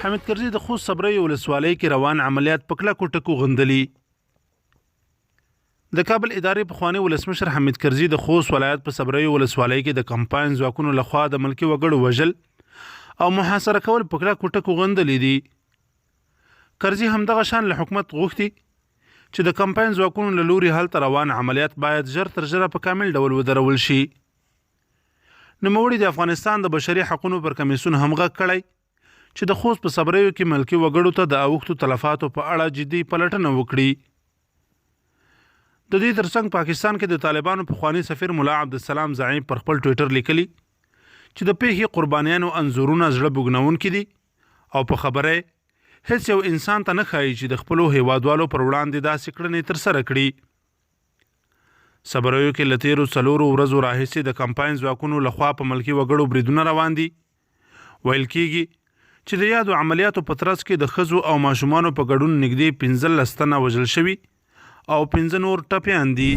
حامد کرزي د خوست صبري ولسوالۍ کې روان عملیات په کلکو ټکو غندلي. د کابل ادارې پخوانی ولسمشر حامد کرزي د خوست ولایت په صبري ولسوالۍ کې د کمپاین ځواکونو لخوا د ملکي وګړو وژل او محاصره کول په کلکو ټکو غندلي دي. کرزي همدغه شان له حکومت غوښتي چې د کمپاین ځواکونو له لوري هلته روان عملیات باید ژر تر ژره په کامل ډول ودرول شي. نوموړي د افغانستان د بشري حقوقو پر کمیسیون هم غږ کړی چې د خوست په صبریو کې ملکي وګړو ته د اوښتو تلفاتو په اړه جدي پلټنه وکړي. د دې ترڅنګ پاکستان کې د طالبانو پخوانی سفیر ملا عبدالسلام زعیم پر خپل ټویټر لیکلي چې د پیښې قربانیانو انځورونه زړه بوږنونکي دي او په خبره هیڅ یو انسان ته نه ښایي چې د خپلو هیوادوالو پر وړاندې داسې کړنې ترسره کړي. صبریو کې له تېرو 4 ورځو راهیسې د کمپاین ځواکونو لخوا په ملکي وګړو بریدونه روان دي. ویل کېږي چې د یادو عملیاتو په ترڅ کې د ښځو او ماشومانو په ګډون نږدې 15 تنه وژل شوي او 15 نور ټپیان دي.